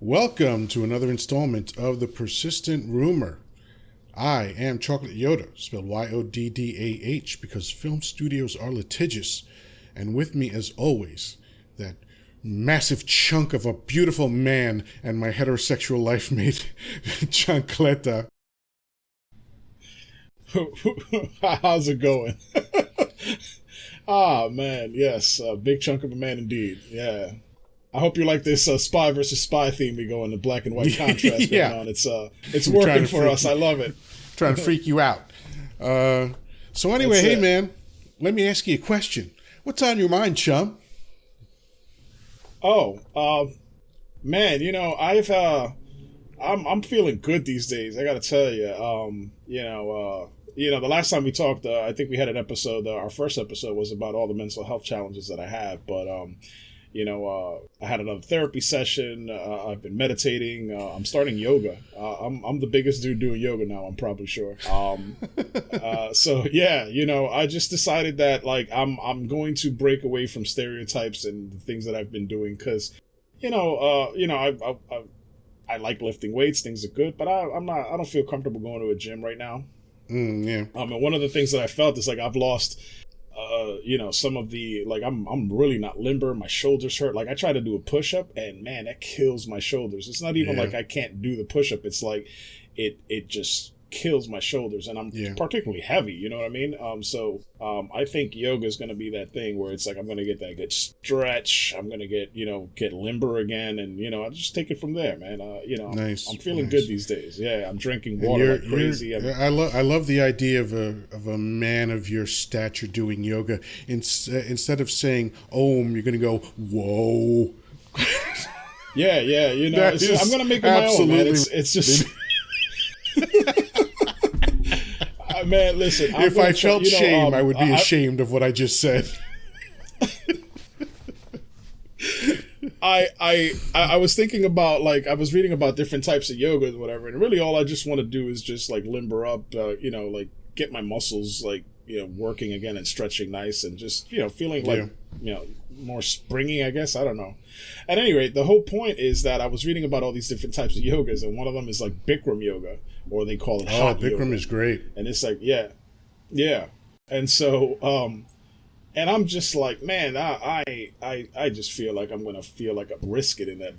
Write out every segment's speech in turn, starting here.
Welcome to another installment of The Persistent Rumor. I am Chocolate Yoddah, spelled Y-O-D-D-A-H, because film studios are litigious. And with me, as always, that massive chunk of a beautiful man and my heterosexual life mate, Chancleta. How's it going? Man, yes, a big chunk of a man indeed. Yeah. I hope you like this spy versus spy theme we go in the black and white contrast going on. It's working for us. I love it. Trying to freak you out. So anyway, hey man, let me ask you a question. What's on your mind, chum? Man, I'm feeling good these days. I got to tell you. The last time we talked, I think we had an episode. Our first episode was about all the mental health challenges that I have, but I had another therapy session. I've been meditating. I'm starting yoga. I'm the biggest dude doing yoga now, I'm probably sure. So yeah, I just decided that I'm going to break away from stereotypes and the things that I've been doing because, I like lifting weights. Things are good, but I don't feel comfortable going to a gym right now. Yeah. And one of the things that I felt is I've lost some of the, I'm really not limber. My shoulders hurt. I try to do a push-up and man, that kills my shoulders. It's not even like I can't do the push-up. It's like it just kills my shoulders, and I'm particularly heavy, you know what I mean? I think yoga is going to be that thing where it's like I'm going to get that good stretch. I'm going to get limber again, and I'll just take it from there, man. Nice. I'm feeling good these days. Yeah, I'm drinking water like crazy. I love the idea of a man of your stature doing yoga. Instead of saying Om, you're going to go whoa. Yeah. I'm going to make it my own, man. It's just. Man, listen. If I felt shame, I would be ashamed of what I just said. I was thinking about I was reading about different types of yoga and whatever, and really all I just want to do is just limber up, get my muscles working again and stretching nice and just feeling more springy, I guess. I don't know. At any rate, the whole point is that I was reading about all these different types of yogas, and one of them is Bikram yoga, or they call it hot yoga. Bikram is great. And it's yeah. And so, and I'm just man, I just feel like I'm gonna feel like a brisket in that.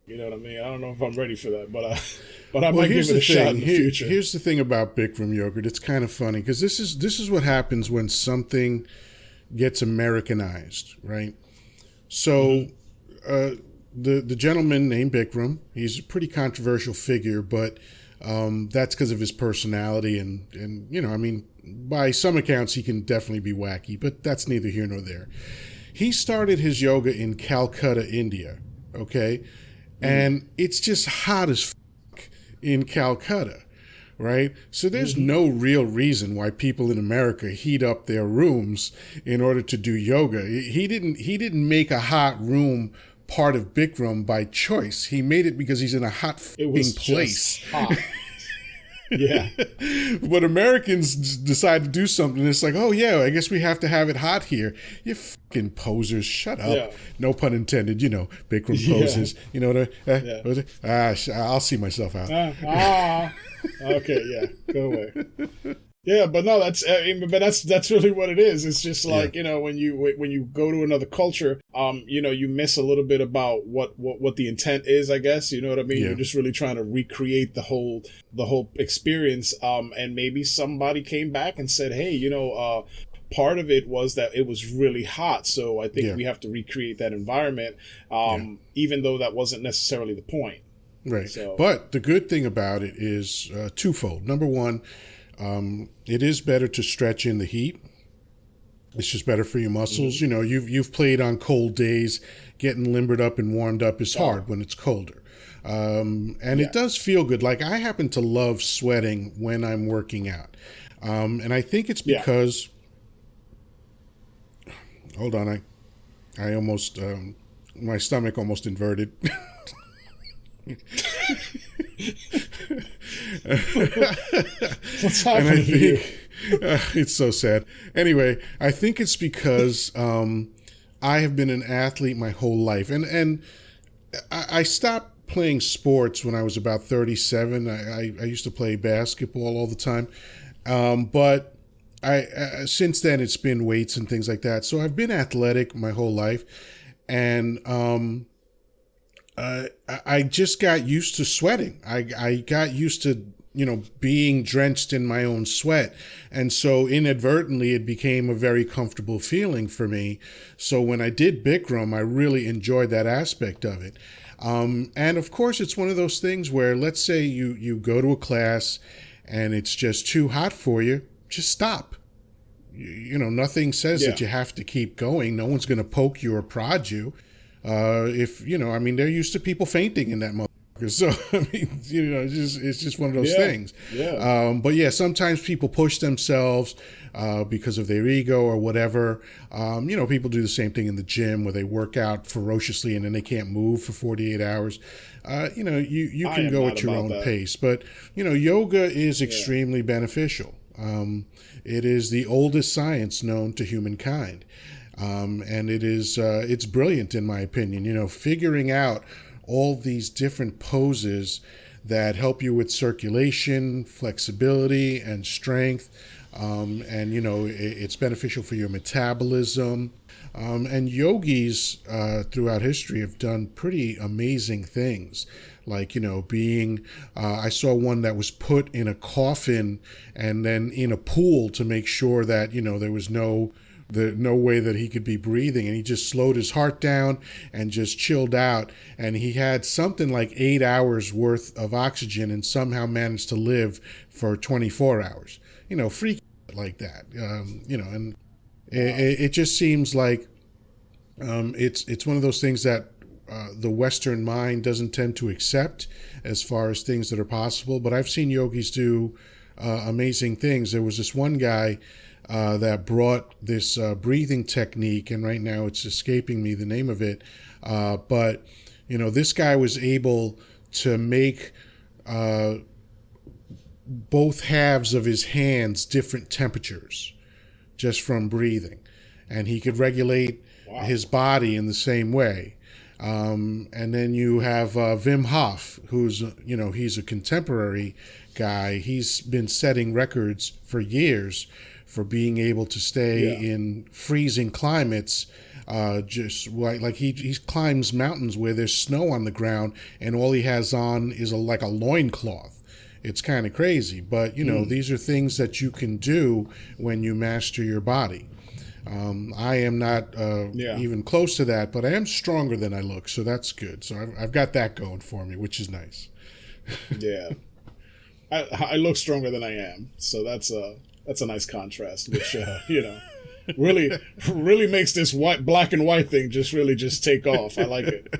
You know what I mean? I don't know if I'm ready for that, but I might give it a shot in the future. Here's the thing about Bikram yogurt. It's kind of funny because this is what happens when something gets Americanized, right? So, the gentleman named Bikram, he's a pretty controversial figure, but that's because of his personality, and by some accounts he can definitely be wacky, but that's neither here nor there. He started his yoga in Calcutta, India, okay? And it's just hot as fuck in Calcutta, right? So there's no real reason why people in America heat up their rooms in order to do yoga. He didn't make a hot room part of Bikram by choice. He made it because he's in a hot place. Just hot. Yeah. But Americans decide to do something. It's like, oh yeah, I guess we have to have it hot here. You fucking posers, shut up. Yeah. No pun intended. Bikram poses. I'll see myself out. Okay, yeah, go away. Yeah, but no, that's really what it is. It's just when you go to another culture, you miss a little bit about what the intent is, I guess. You know what I mean? Yeah. You're just really trying to recreate the whole experience. And maybe somebody came back and said, hey, part of it was that it was really hot, so I think we have to recreate that environment, even though that wasn't necessarily the point. Right. So, but the good thing about it is twofold. Number one, it is better to stretch in the heat. It's just better for your muscles. You've played on cold days. Getting limbered up and warmed up is hard when it's colder. And it does feel good. I happen to love sweating when I'm working out. And I think it's because, hold on, I almost, my stomach almost inverted. What's happening here? It's so sad. Anyway, I think it's because I have been an athlete my whole life, and I stopped playing sports when I was about 37. I used to play basketball all the time. But since then it's been weights and things like that. So I've been athletic my whole life. And I just got used to sweating. I got used to, being drenched in my own sweat. And so inadvertently, it became a very comfortable feeling for me. So when I did Bikram, I really enjoyed that aspect of it. And of course, it's one of those things where, let's say you go to a class and it's just too hot for you, just stop. Nothing says that you have to keep going. No one's going to poke you or prod you. They're used to people fainting in that motherfucker. So, it's just one of those things. Yeah. But yeah, sometimes people push themselves because of their ego or whatever. People do the same thing in the gym where they work out ferociously and then they can't move for 48 hours. You can go at your own pace. But, yoga is extremely beneficial. It is the oldest science known to humankind. And it's brilliant in my opinion, figuring out all these different poses that help you with circulation, flexibility, and strength. It's beneficial for your metabolism. And yogis throughout history have done pretty amazing things. Like, I saw one that was put in a coffin and then in a pool to make sure that, there was no way that he could be breathing, and he just slowed his heart down and just chilled out, and he had something like 8 hours worth of oxygen and somehow managed to live for 24 hours. Freak like that. And it just seems like it's one of those things that the Western mind doesn't tend to accept as far as things that are possible. But I've seen yogis do amazing things. There was this one guy that brought this breathing technique, and right now it's escaping me the name of it. But this guy was able to make both halves of his hands different temperatures just from breathing, and he could regulate his body in the same way. And then you have Wim Hof, who's, he's a contemporary guy. He's been setting records for years for being able to stay in freezing climates. Just like he climbs mountains where there's snow on the ground and all he has on is like a loincloth. It's kind of crazy, but these are things that you can do when you master your body. I am not even close to that, but I am stronger than I look, so that's good. So I've got that going for me, which is nice. Yeah, I look stronger than I am, so that's a nice contrast, which really makes this black and white thing just take off. I like it.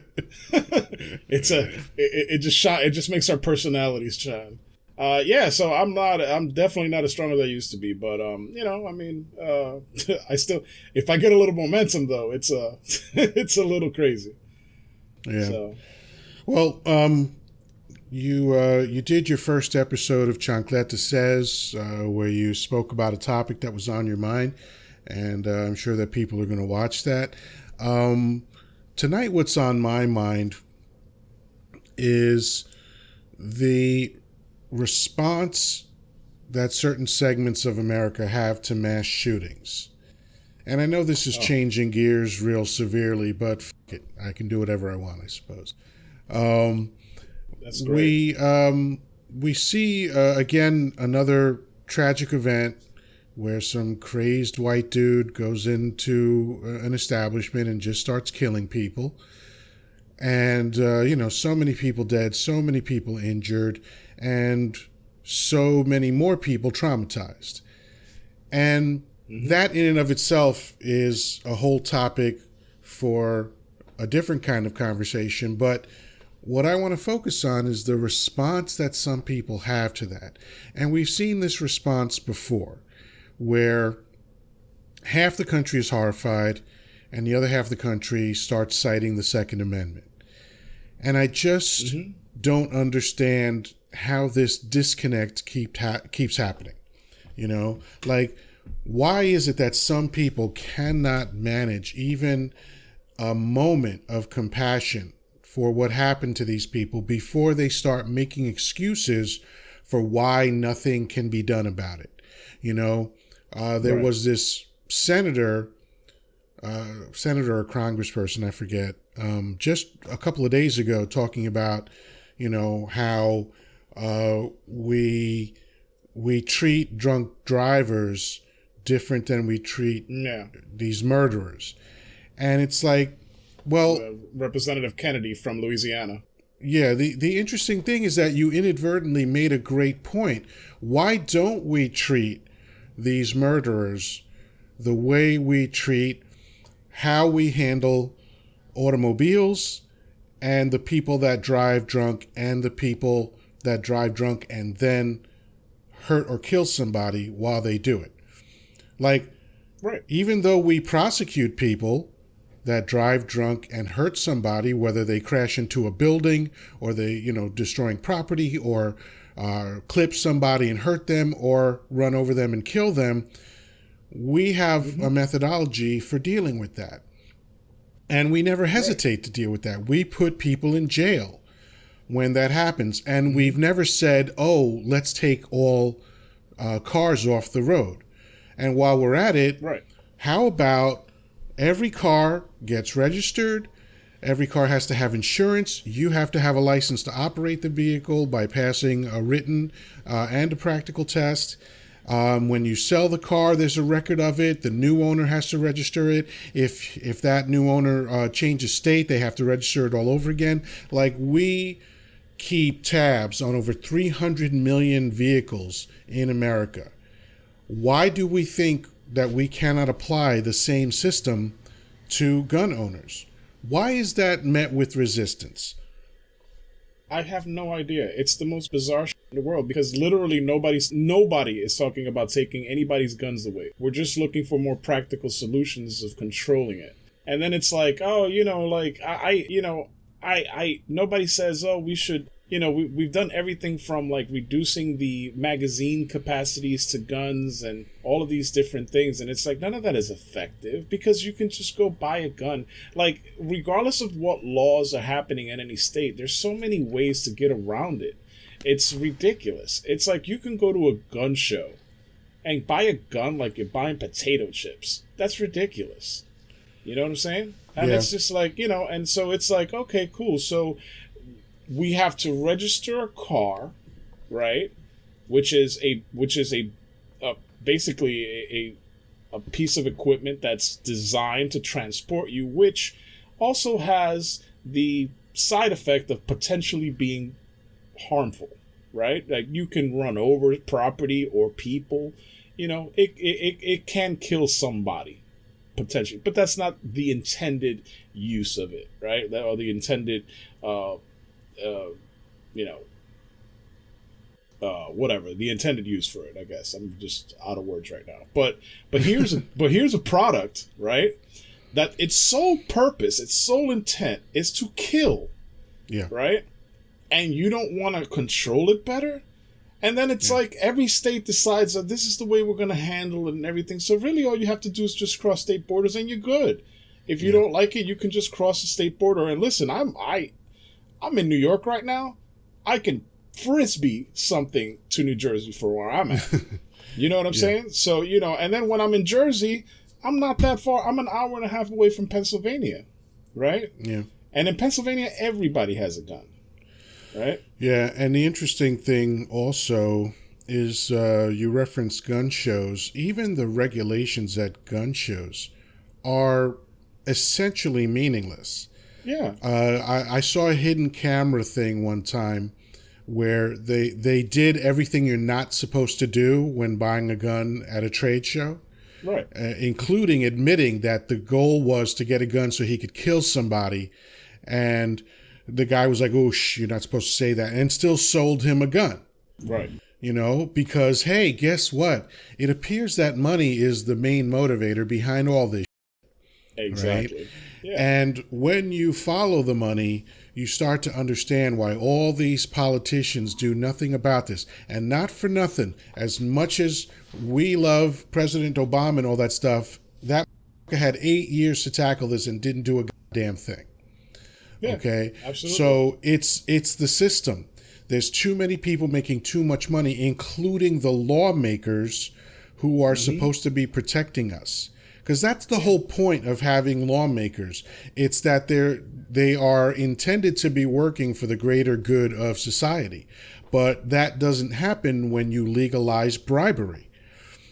It just makes our personalities shine. So I'm definitely not as strong as I used to be, but I still, if I get a little momentum though, it's it's a little crazy. Yeah. So. Well, you did your first episode of Chancleta Says, where you spoke about a topic that was on your mind, and I'm sure that people are going to watch that. Tonight, what's on my mind is the response that certain segments of America have to mass shootings. And I know this is changing gears real severely, but f*** it. I can do whatever I want, I suppose. That's great. We see, again, another tragic event where some crazed white dude goes into an establishment and just starts killing people. And, so many people dead, so many people injured, and so many more people traumatized. And that in and of itself is a whole topic for a different kind of conversation. But what I want to focus on is the response that some people have to that. And we've seen this response before, where half the country is horrified and the other half of the country starts citing the Second Amendment. And I just don't understand how this disconnect keeps happening. Why is it that some people cannot manage even a moment of compassion for what happened to these people before they start making excuses for why nothing can be done about it. You know, there was this senator or congressperson, I forget, just a couple of days ago talking about, you know, how we treat drunk drivers different than we treat these murderers. And it's like, well... Representative Kennedy from Louisiana. Yeah, the interesting thing is that you inadvertently made a great point. Why don't we treat these murderers the way we treat how we handle automobiles and the people that drive drunk and the people that drive drunk and then hurt or kill somebody while they do it? Like, right. Even though we prosecute people that drive drunk and hurt somebody, whether they crash into a building or they, you know, destroying property or clip somebody and hurt them or run over them and kill them, we have a methodology for dealing with that. And we never hesitate to deal with that. We put people in jail when that happens. And we've never said, oh, let's take all cars off the road. And while we're at it, how about every car gets registered? Every car has to have insurance. You have to have a license to operate the vehicle by passing a written and a practical test. When you sell the car, there's a record of it. The new owner has to register it. If that new owner changes state, they have to register it all over again. Like, we keep tabs on over 300 million vehicles in America. Why do we think that we cannot apply the same system to gun owners? Why is that met with resistance? I have no idea. It's the most bizarre shit in the world, because literally nobody is talking about taking anybody's guns away. We're just looking for more practical solutions of controlling it. And then it's like, oh, you know, like nobody says, oh, we should, you know, we've done everything from like reducing the magazine capacities to guns and all of these different things. And it's like, none of that is effective, because you can just go buy a gun. Like, regardless of what laws are happening in any state, there's so many ways to get around it. It's ridiculous. It's like you can go to a gun show and buy a gun like you're buying potato chips. That's ridiculous. You know what I'm saying? And it's just like, you know, and so it's like, okay, cool. So we have to register a car, right? Which is basically a piece of equipment that's designed to transport you, which also has the side effect of potentially being harmful, right? Like, you can run over property or people, you know, it can kill somebody potentially, but that's not the intended use of it, right? Or the intended whatever the intended use for it. I guess I'm just out of words right now. But here's a product, right? That its sole purpose, its sole intent is to kill. Yeah. Right? And you don't want to control it better? And then it's like every state decides that this is the way we're going to handle it and everything. So really all you have to do is just cross state borders and you're good. If you don't like it, you can just cross the state border. And listen, I'm in New York right now. I can frisbee something to New Jersey for where I'm at. You know what I'm saying? So, you know, and then when I'm in Jersey, I'm not that far. I'm an hour and a half away from Pennsylvania, right? Yeah. And in Pennsylvania, everybody has a gun, right? Yeah, and the interesting thing also is you reference gun shows. Even the regulations at gun shows are essentially meaningless. Yeah. I saw a hidden camera thing one time where they did everything you're not supposed to do when buying a gun at a trade show. Right. Including admitting that the goal was to get a gun so he could kill somebody. And the guy was like, oh, you're not supposed to say that. And still sold him a gun. Right. You know, because, hey, guess what? It appears that money is the main motivator behind all this. Exactly. Right? Yeah. And when you follow the money, you start to understand why all these politicians do nothing about this. And not for nothing, as much as we love President Obama and all that stuff, that had 8 years to tackle this and didn't do a goddamn thing. Yeah, Okay, absolutely. so it's the system. There's too many people making too much money, including the lawmakers who are supposed to be protecting us. Because that's the whole point of having lawmakers. It's that they are intended to be working for the greater good of society. But that doesn't happen when you legalize bribery.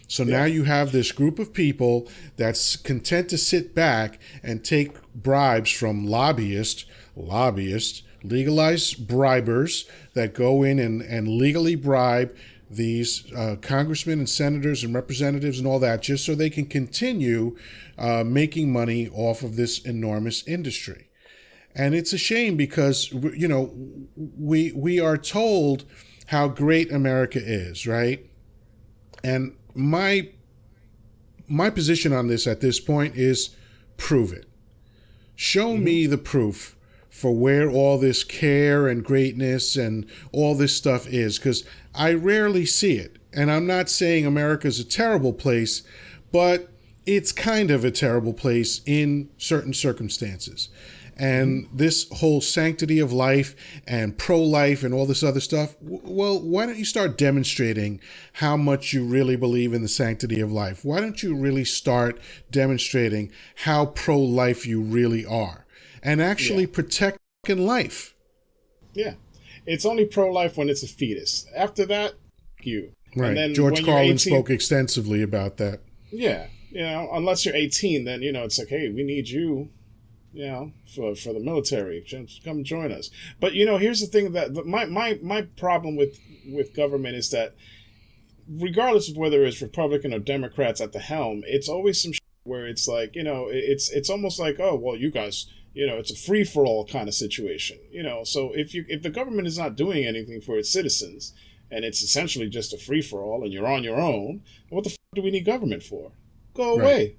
So now you have this group of people that's content to sit back and take bribes from lobbyists, legalized bribers that go in and legally bribe these congressmen and senators and representatives and all that, just so they can continue making money off of this enormous industry. And it's a shame because, you know, we are told how great America is, right? And my position on this at this point is prove it. Show me the proof for where all this care and greatness and all this stuff is, because I rarely see it. And I'm not saying America's a terrible place, but it's kind of a terrible place in certain circumstances. And this whole sanctity of life and pro-life and all this other stuff, well, why don't you start demonstrating how much you really believe in the sanctity of life? Why don't you really start demonstrating how pro-life you really are and actually protect life? Yeah. It's only pro-life when it's a fetus. After that, you. Right. And then George Carlin spoke extensively about that. Yeah. You know, unless you're 18, then, you know, it's like, hey, we need you, you know, for the military. Just come join us. But, you know, here's the thing that my problem with government is that regardless of whether it's Republican or Democrats at the helm, it's always some where it's like, you know, it's almost like, oh, well, you guys, you know, it's a free for all kind of situation, you know. So if the government is not doing anything for its citizens and it's essentially just a free for all and you're on your own, what the do we need government for? Go away. Right.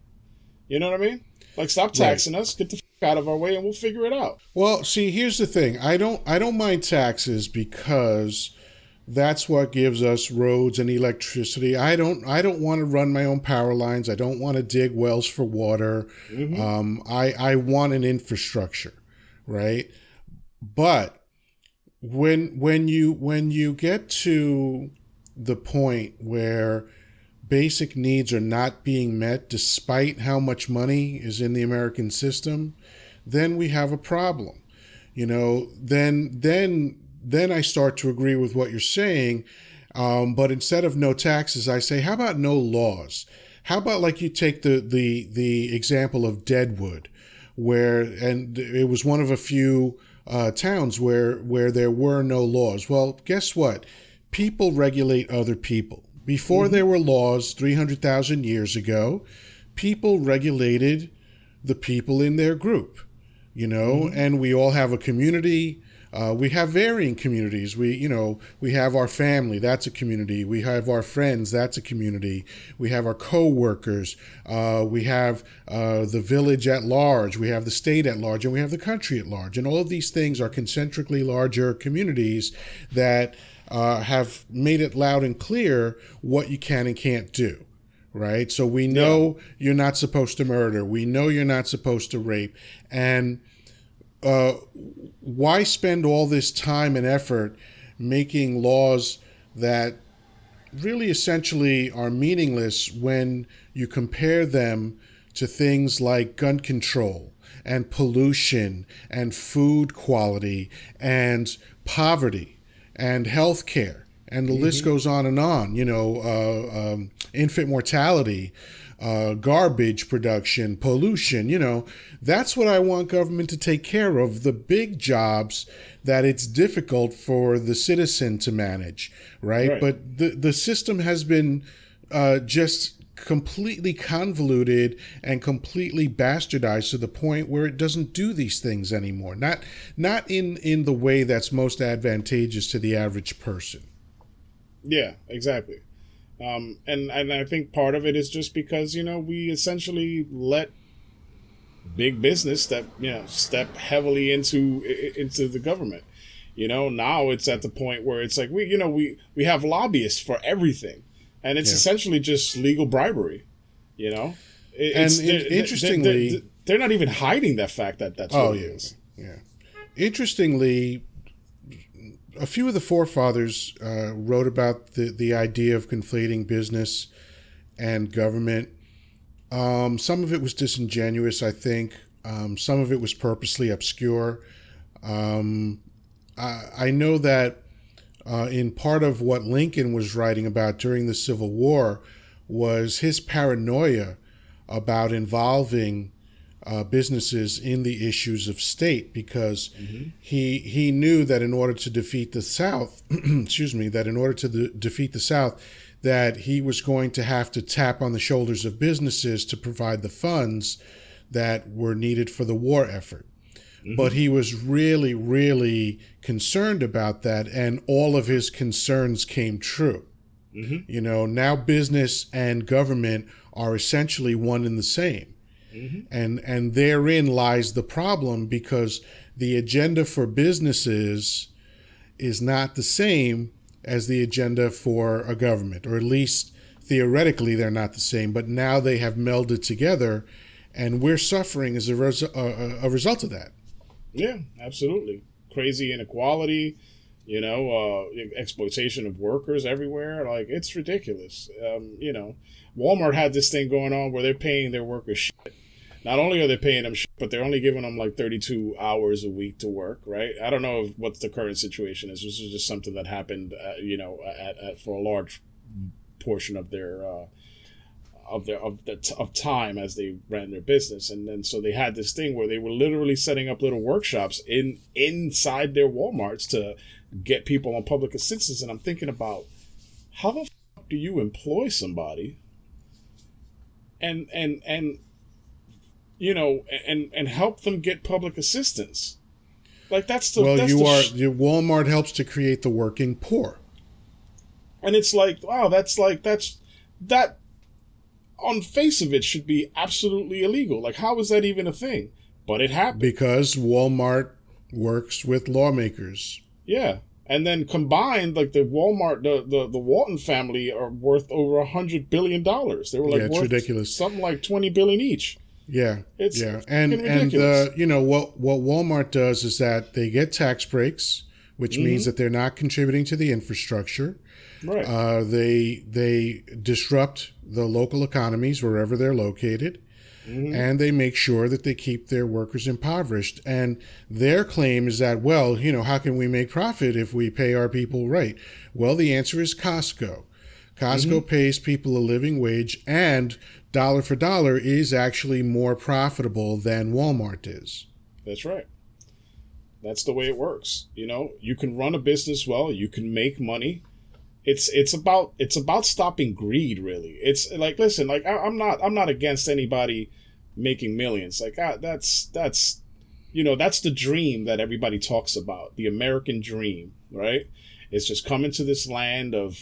You know what I mean? Like, stop taxing us, get the out of our way, and we'll figure it out. Well, see, here's the thing. I don't mind taxes because that's what gives us roads and electricity. I don't want to run my own power lines. I don't want to dig wells for water. I want an infrastructure, right? But when you get to the point where basic needs are not being met despite how much money is in the American system, then we have a problem. You know, then I start to agree with what you're saying. But instead of no taxes, I say, how about no laws? How about, like, you take the example of Deadwood, and it was one of a few towns where there were no laws. Well, guess what? People regulate other people. Before there were laws 300,000 years ago, people regulated the people in their group, you know, and we all have a community. We have varying communities. We have our family. That's a community. We have our friends. That's a community. We have our co-workers. We have the village at large. We have the state at large, and we have the country at large. And all of these things are concentrically larger communities that have made it loud and clear what you can and can't do, right? So we know you're not supposed to murder. We know you're not supposed to rape. And why spend all this time and effort making laws that really essentially are meaningless when you compare them to things like gun control and pollution and food quality and poverty and healthcare, and the list goes on and on. You know, infant mortality, garbage production, pollution. You know, that's what I want government to take care of. The big jobs that it's difficult for the citizen to manage, right? But the system has been just completely convoluted and completely bastardized to the point where it doesn't do these things anymore. Not in the way that's most advantageous to the average person. Yeah, exactly. And I think part of it is just because, you know, we essentially let big business step heavily into the government. You know, now it's at the point where it's like we have lobbyists for everything. And it's essentially just legal bribery, you know. Interestingly, they're not even hiding that fact that that's what it is. Yeah. interestingly, a few of the forefathers wrote about the idea of conflating business and government. Some of it was disingenuous, I think. Some of it was purposely obscure. I know that in part of what Lincoln was writing about during the Civil War was his paranoia about involving businesses in the issues of state, because he knew that in order to defeat the South, defeat the South, that he was going to have to tap on the shoulders of businesses to provide the funds that were needed for the war effort. But he was really, really concerned about that, and all of his concerns came true. You know, now business and government are essentially one and the same. And therein lies the problem, because the agenda for businesses is not the same as the agenda for a government, or at least theoretically they're not the same, but now they have melded together, and we're suffering as a result of that. Yeah, absolutely. Crazy inequality, you know, exploitation of workers everywhere. Like, it's ridiculous. You know, Walmart had this thing going on where they're paying their workers shit. Not only are they paying them shit, but they're only giving them like 32 hours a week to work, right? I don't know what the current situation is. This is just something that happened, you know, for a large portion of their of time as they ran their business. And then so they had this thing where they were literally setting up little workshops inside their Walmarts to get people on public assistance. And I'm thinking about, how the fuck do you employ somebody and you know, and help them get public assistance? Like, that's the Walmart helps to create the working poor. And it's like, wow, that on face of it should be absolutely illegal. Like, how is that even a thing? But it happened. Because Walmart works with lawmakers. Yeah. And then combined, like, the Walton family are worth over $100 billion. They were like, it's worth ridiculous. Something like $20 billion each. Yeah. It's and ridiculous. you know, what Walmart does is that they get tax breaks, which means that they're not contributing to the infrastructure. Right. They disrupt the local economies wherever they're located, and they make sure that they keep their workers impoverished. And their claim is that, well, you know, how can we make profit if we pay our people right? Well, the answer is Costco. Costco pays people a living wage, and dollar for dollar is actually more profitable than Walmart is. That's right. That's the way it works. You know, you can run a business well, you can make money. It's about stopping greed, really. It's like, listen, like, I'm not against anybody making millions. Like, that's you know, that's the dream that everybody talks about, the American dream, right? It's just coming to this land of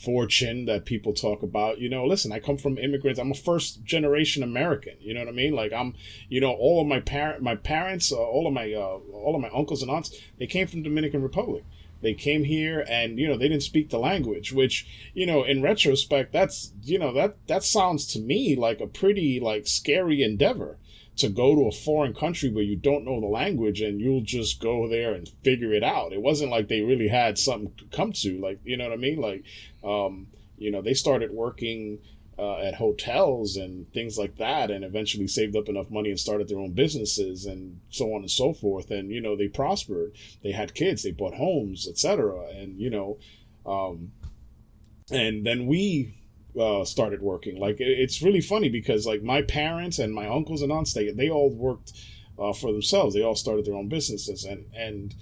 fortune that people talk about. You know, listen, I come from immigrants. I'm a first generation American. You know what I mean? Like, I'm, you know, all of my parents, all of my uncles and aunts, they came from Dominican Republic. They came here, and, you know, they didn't speak the language, which, you know, in retrospect, that's, you know, that sounds to me like a pretty, like, scary endeavor, to go to a foreign country where you don't know the language and you'll just go there and figure it out. It wasn't like they really had something to come to, like, you know what I mean? Like, you know, they started working at hotels and things like that, and eventually saved up enough money and started their own businesses and so on and so forth. And, you know, they prospered. They had kids. They bought homes, etc. And, you know, and then we started working. Like, it's really funny because, like, my parents and my uncles and aunts, they all worked for themselves. They all started their own businesses. And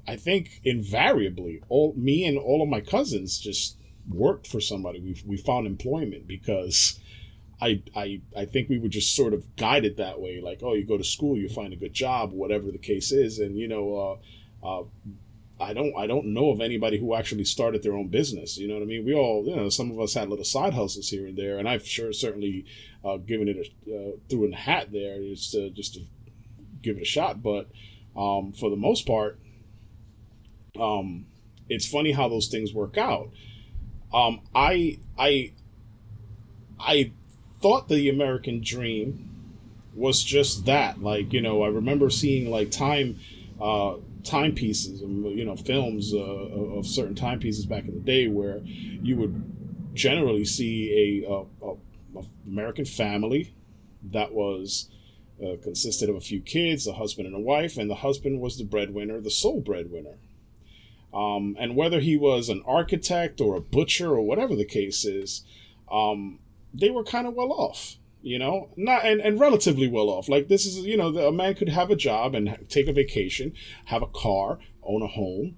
I think invariably, me and all of my cousins just worked for somebody. We found employment because I think we were just sort of guided that way. Like, oh, you go to school, you find a good job, whatever the case is. And, you know, I don't know of anybody who actually started their own business. You know what I mean? We all, you know, some of us had little side hustles here and there, and I've certainly given it threw in the hat there just to give it a shot. But for the most part, it's funny how those things work out. I thought the American dream was just that. Like, I remember seeing like timepieces, films of certain timepieces back in the day where you would generally see a American family that was consisted of a few kids, a husband and a wife, and the husband was the breadwinner, the sole breadwinner. And whether he was an architect or a butcher or whatever the case is, they were kind of well off, not and relatively well off. Like this is, a man could have a job and take a vacation, have a car, own a home,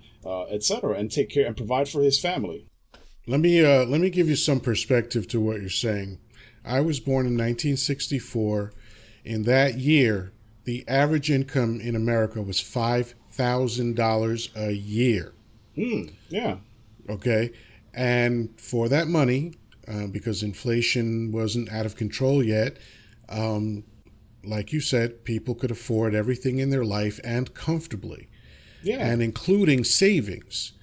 etc., and take care and provide for his family. Let me give you some perspective to what you're saying. I was born in 1964. In that year, the average income in America was $5,000 a year. Yeah. Okay. And for that money, because inflation wasn't out of control yet, like you said, people could afford everything in their life and comfortably. Yeah. And including savings.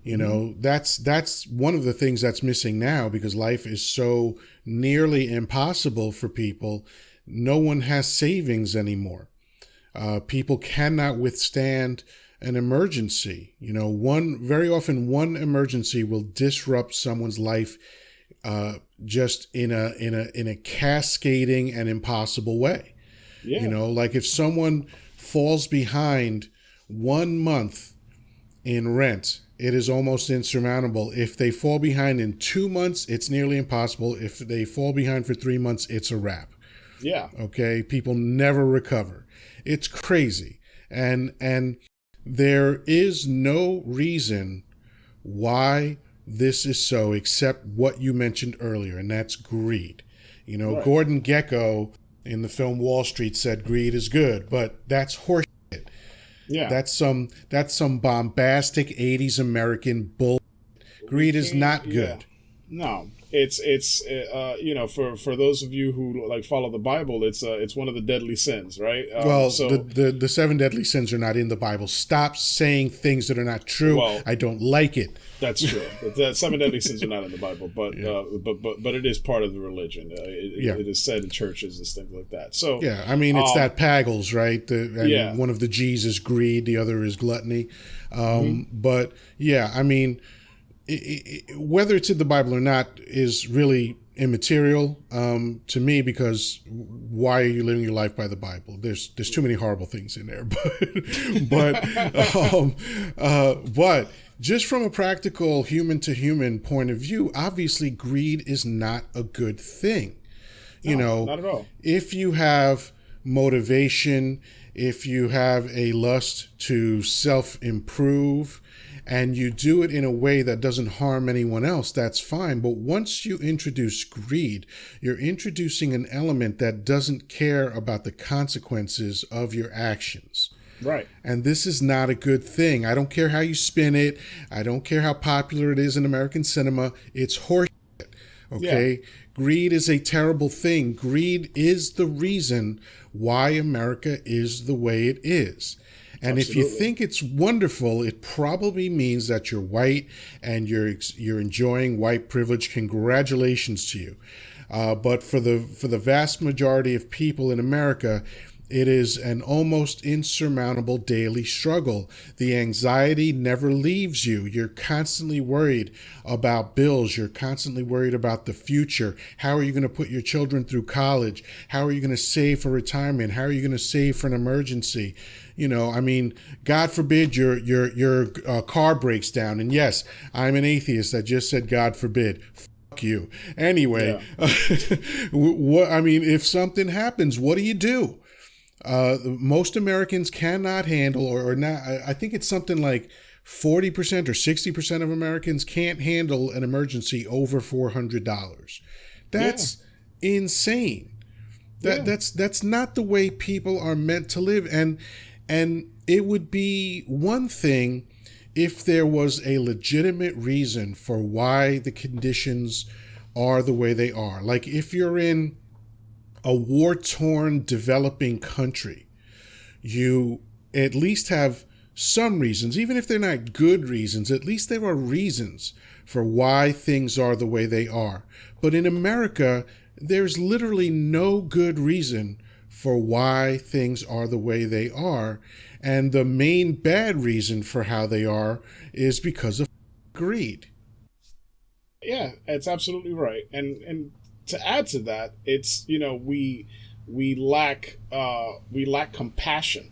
That's one of the things that's missing now because life is so nearly impossible for people. No one has savings anymore. People cannot withstand an emergency. Very often one emergency will disrupt someone's life just in a cascading and impossible way. Yeah. Like if someone falls behind 1 month in rent, it is almost insurmountable. If they fall behind in 2 months, it's nearly impossible. If they fall behind for 3 months, it's a wrap. Yeah. Okay. People never recover. It's crazy. And there is no reason why this is so except what you mentioned earlier, and that's greed. Right. Gordon Gekko in the film Wall Street said greed is good, but that's horseshit. Yeah. That's some bombastic 80s American bull. Greed is not good. Yeah. No. It's for those of you who like follow the Bible, it's one of the deadly sins, right? The 7 deadly sins are not in the Bible. Stop saying things that are not true. Well, I don't like it. That's true. The 7 deadly sins are not in the Bible, but but it is part of the religion. It is said in churches and things like that. So yeah, I mean it's that Pagels, right? One of the G's is greed, the other is gluttony. But yeah, I mean. Whether it's in the Bible or not is really immaterial to me because why are you living your life by the Bible? There's too many horrible things in there, but just from a practical human to human point of view, obviously greed is not a good thing. Not at all. If you have motivation, if you have a lust to self-improve, and you do it in a way that doesn't harm anyone else, that's fine. But once you introduce greed, you're introducing an element that doesn't care about the consequences of your actions. Right. And this is not a good thing. I don't care how you spin it. I don't care how popular it is in American cinema. It's horseshit. Okay? Yeah. Greed is a terrible thing. Greed is the reason why America is the way it is. And Absolutely. If you think it's wonderful, it probably means that you're white and you're enjoying white privilege. Congratulations to you. But for the vast majority of people in America, it is an almost insurmountable daily struggle. The anxiety never leaves you. You're constantly worried about bills. You're constantly worried about the future. How are you going to put your children through college? How are you going to save for retirement? How are you going to save for an emergency? God forbid your car breaks down. And yes, I'm an atheist that just said God forbid. Fuck you. Anyway, yeah. If something happens, what do you do? Most Americans cannot handle, or not. I think it's something like 40% or 60% of Americans can't handle an emergency over $400. That's insane. That's not the way people are meant to live. And it would be one thing if there was a legitimate reason for why the conditions are the way they are. Like if you're in a war-torn developing country, you at least have some reasons, even if they're not good reasons, at least there are reasons for why things are the way they are. But in America, there's literally no good reason for why things are the way they are. And the main bad reason for how they are is because of greed. Yeah, it's absolutely right. And to add to that, it's, we lack compassion,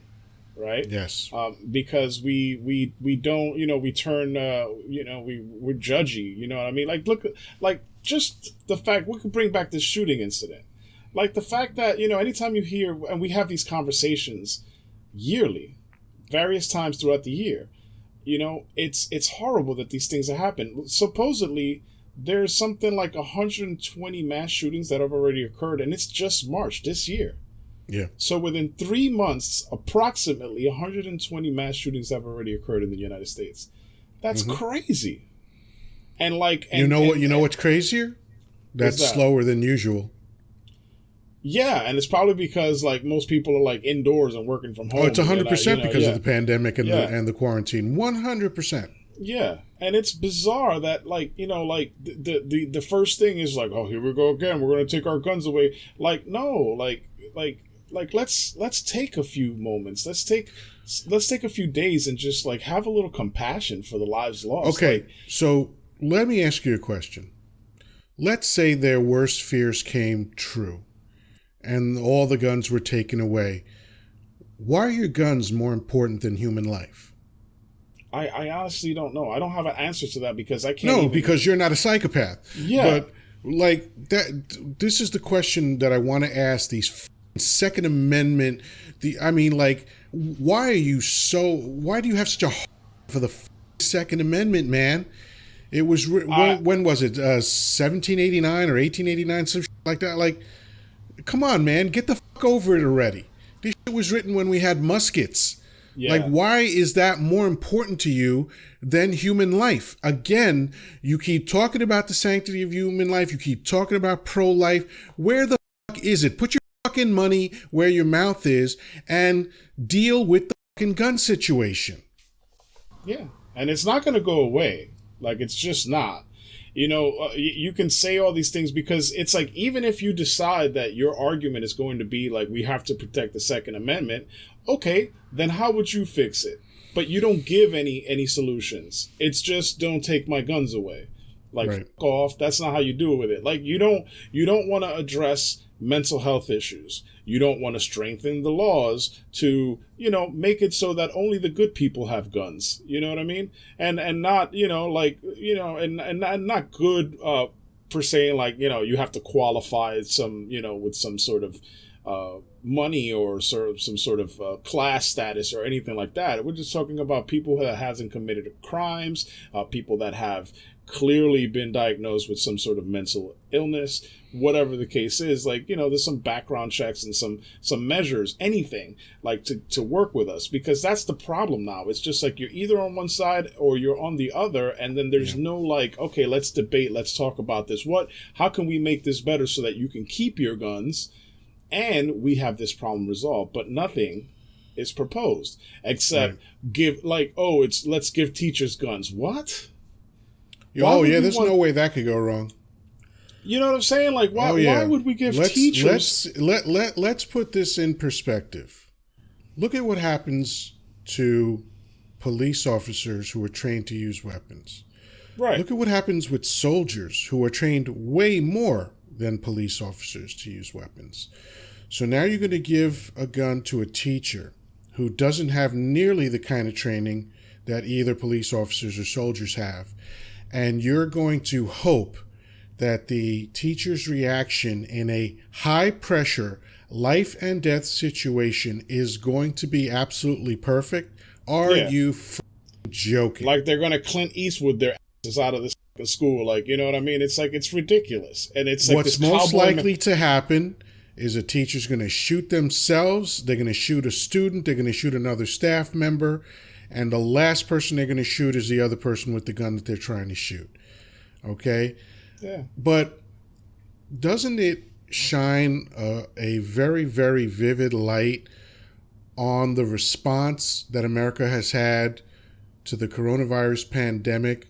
right? Yes. Because we don't, we turn, we're judgy. You know what I mean? Like, look, like, just the fact we could bring back this shooting incident, like the fact that, anytime you hear, and we have these conversations yearly, various times throughout the year, it's horrible that these things have happened. Supposedly, there's something like 120 mass shootings that have already occurred, and it's just March this year. Yeah. So within 3 months, approximately 120 mass shootings have already occurred in the United States. That's crazy. And like, and, you know what's crazier? That's slower than usual. Yeah, and it's probably because like most people are like indoors and working from home. Oh, it's 100% because of the pandemic and the quarantine. 100%. Yeah, and it's bizarre that like the first thing is like, oh, here we go again. We're gonna take our guns away. Like, no, like let's take a few moments. Let's take a few days and just like have a little compassion for the lives lost. Okay, so let me ask you a question. Let's say their worst fears came true, and all the guns were taken away. Why are your guns more important than human life? I honestly don't know. I don't have an answer to that because I can't. No, because you're not a psychopath. Yeah. But like that, this is the question that I want to ask these Second Amendment. Why do you have such a for the Second Amendment, man? It was when was it? 1789 or 1889, some shit like that. Like, come on, man, get the fuck over it already. This shit was written when we had muskets. Yeah. Like, why is that more important to you than human life? Again, you keep talking about the sanctity of human life. You keep talking about pro-life. Where the fuck is it? Put your fucking money where your mouth is and deal with the fucking gun situation. Yeah, and it's not going to go away. Like, it's just not. You can say all these things because it's like, even if you decide that your argument is going to be like, we have to protect the Second Amendment, okay, then how would you fix it? But you don't give any solutions. It's just, don't take my guns away. Like, right. Fuck off. That's not how you do it with it. Like, you don't want to address mental health issues. You don't want to strengthen the laws to, make it so that only the good people have guns. You know what I mean? And not, and not good per se, like, you have to qualify some, with some sort of money or some sort of class status or anything like that. We're just talking about people that hasn't committed crimes, people that have clearly been diagnosed with some sort of mental illness, whatever the case is. Like, there's some background checks and some measures, anything like to work with us, because that's the problem now. It's just like you're either on one side or you're on the other, and then there's no like, okay, let's debate, let's talk about this. How can we make this better so that you can keep your guns and we have this problem resolved? But nothing is proposed except let's give teachers guns. What? There's no way that could go wrong. You know what I'm saying? Like, why would we give teachers? Let's put this in perspective. Look at what happens to police officers who are trained to use weapons. Right. Look at what happens with soldiers who are trained way more than police officers to use weapons. So now you're going to give a gun to a teacher who doesn't have nearly the kind of training that either police officers or soldiers have. And you're going to hope that the teacher's reaction in a high-pressure, life-and-death situation is going to be absolutely perfect? Are you joking? Like they're going to Clint Eastwood their asses out of this school. Like, you know what I mean? It's like, it's ridiculous. And it's like, what's most likely to happen is a teacher's going to shoot themselves. They're going to shoot a student. They're going to shoot another staff member. And the last person they're going to shoot is the other person with the gun that they're trying to shoot. Okay? Yeah. But doesn't it shine a very, very vivid light on the response that America has had to the coronavirus pandemic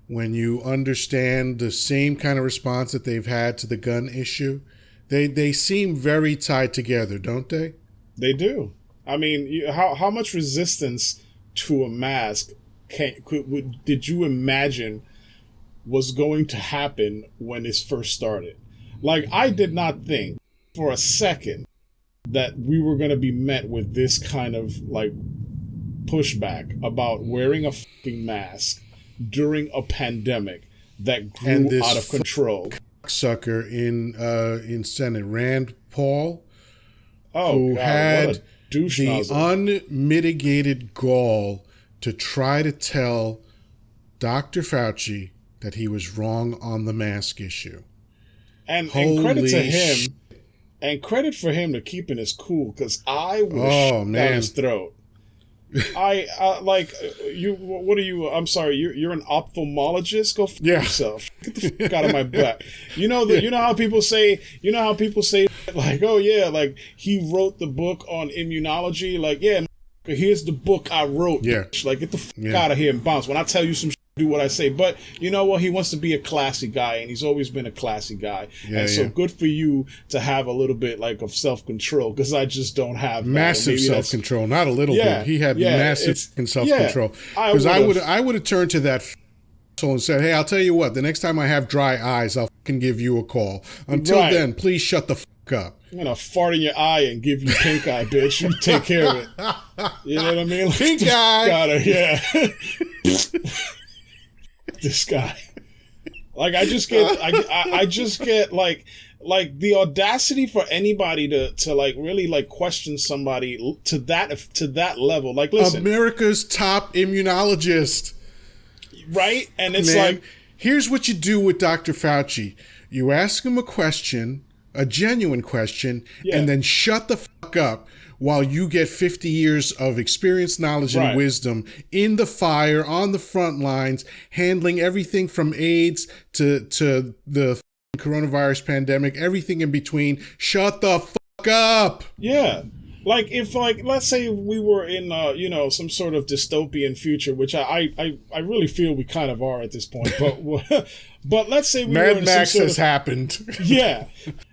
when you understand the same kind of response that they've had to the gun issue? They seem very tied together, don't they? They do. I mean, how much resistance to a mask did you imagine was going to happen when this first started? Like, I did not think for a second that we were going to be met with this kind of like pushback about wearing a fucking mask during a pandemic that grew out of control. Sucker in Senate, Rand Paul, who had the unmitigated gall to try to tell Dr. Fauci that he was wrong on the mask issue. And credit to him, and credit for him to keeping his cool, because I would have down his throat. Like you. What are you? I'm sorry. You're an ophthalmologist. Go f yourself. Get the fuck out of my butt. You know you know how people say. You know how people say like, oh yeah, like he wrote the book on immunology. Like, yeah, here's the book I wrote. Yeah. Like, get the fuck out of here and bounce. When I tell you some shit, do what I say. But you know what? He wants to be a classy guy, and he's always been a classy guy. And so good for you to have a little bit like of self-control, because I just don't have that. Massive self-control, not a little bit. He had massive self-control. Because I would have turned to that and said, hey, I'll tell you what, the next time I have dry eyes, I'll fucking give you a call. Until then, please shut the fuck up. I'm gonna fart in your eye and give you pink eye, bitch. You take care of it. You know what I mean? Like, pink eye. This guy. Like, I just get like the audacity for anybody to like really like question somebody to that level. Like, listen, America's top immunologist. Right? And it's like, here's what you do with Dr. Fauci. You ask him a question, a genuine question, and then shut the fuck up while you get 50 years of experience, knowledge, and wisdom in the fire, on the front lines, handling everything from AIDS to the coronavirus pandemic, everything in between. Shut the fuck up. Yeah. Like, if, like, let's say we were in, you know, some sort of dystopian future, which I really feel we kind of are at this point. But let's say we were in Mad Max has happened. Yeah.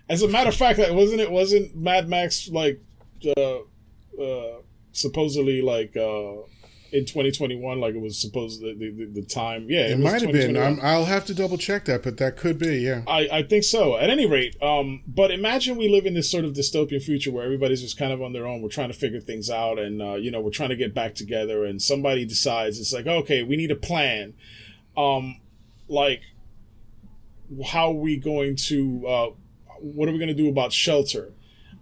As a matter of fact, wasn't Mad Max, like, supposedly, like, in 2021, like it was supposed the time. Yeah, it might have been. I'll have to double check that, but that could be. Yeah, I think so. At any rate, but imagine we live in this sort of dystopian future where everybody's just kind of on their own. We're trying to figure things out, and you know, we're trying to get back together. And somebody decides it's like, okay, we need a plan. Like, how are we going to? What are we going to do about shelter?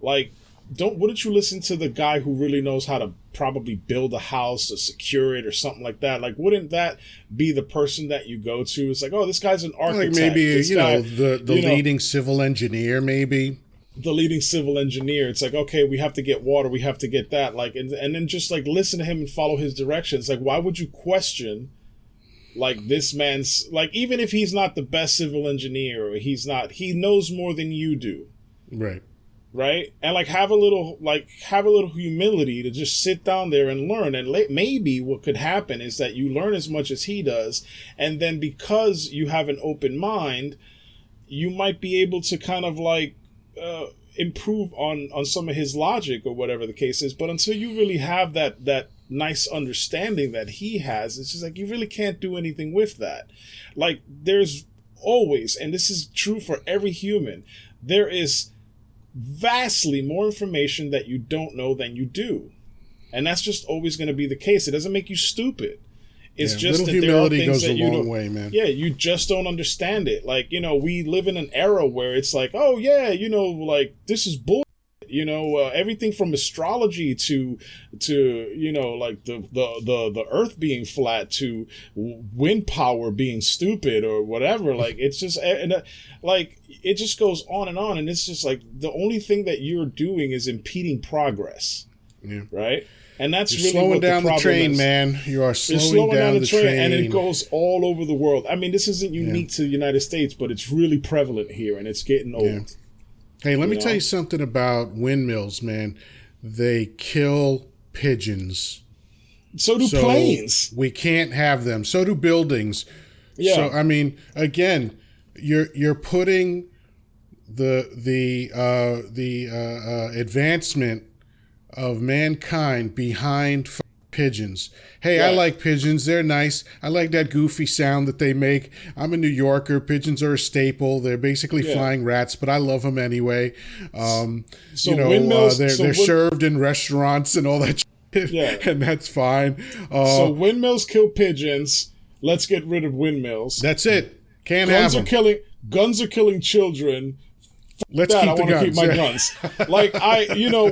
Like, wouldn't you listen to the guy who really knows how to probably build a house or secure it or something like that? Like, wouldn't that be the person that you go to? It's like, oh, this guy's an architect. Like maybe, the leading civil engineer, maybe. The leading civil engineer. It's like, okay, we have to get water. We have to get that. Like, and then just like listen to him and follow his directions. Like, why would you question like this man's, like, even if he's not the best civil engineer or he knows more than you do. Right. Right? And like have a little humility to just sit down there and learn. And maybe what could happen is that you learn as much as he does, and then because you have an open mind, you might be able to kind of like improve on some of his logic or whatever the case is. But until you really have that nice understanding that he has, it's just like you really can't do anything with that. Like, there's always, and this is true for every human, there is vastly more information that you don't know than you do. And that's just always going to be the case. It doesn't make you stupid. It's just that humility there are things goes that a long way, man. Yeah, you just don't understand it. Like, you know, we live in an era where it's like, oh yeah, you know, like this is bull. You know, everything from astrology to you know, like the Earth being flat to wind power being stupid or whatever. Like, it's just like it just goes on, and it's just like the only thing that you're doing is impeding progress. Yeah. Right. And that's you're really slowing what down the problem train, is. man. You are slowing down the train, and it goes all over the world. I mean, this isn't unique to the United States, but it's really prevalent here, and it's getting old. Yeah. Hey, let me tell you something about windmills, man. They kill pigeons. So do planes. We can't have them. So do buildings. Yeah. So, I mean, again, you're putting the advancement of mankind behind pigeons. Hey, I like pigeons. They're nice. I like that goofy sound that they make. I'm a New Yorker. Pigeons are a staple. They're basically flying rats, but I love them anyway. Windmills, they're served in restaurants and all that shit, and that's fine. So windmills kill pigeons. Let's get rid of windmills. That's it. Can't have them. Guns are killing children. Let's keep the guns. I want to keep my guns. Like,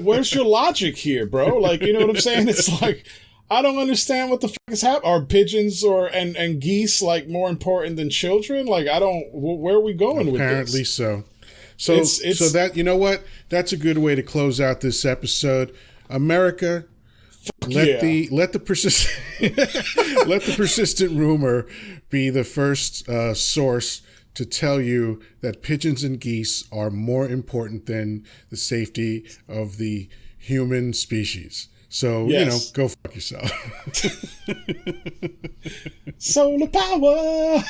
where's your logic here, bro? Like, you know what I'm saying? It's like, I don't understand what the fuck is happening. Are pigeons and geese, like, more important than children? Like, where are we going with this? Apparently so. So that, you know what? That's a good way to close out this episode. America, let the persistent rumor be the first source to tell you that pigeons and geese are more important than the safety of the human species. So, go fuck yourself. Solar power!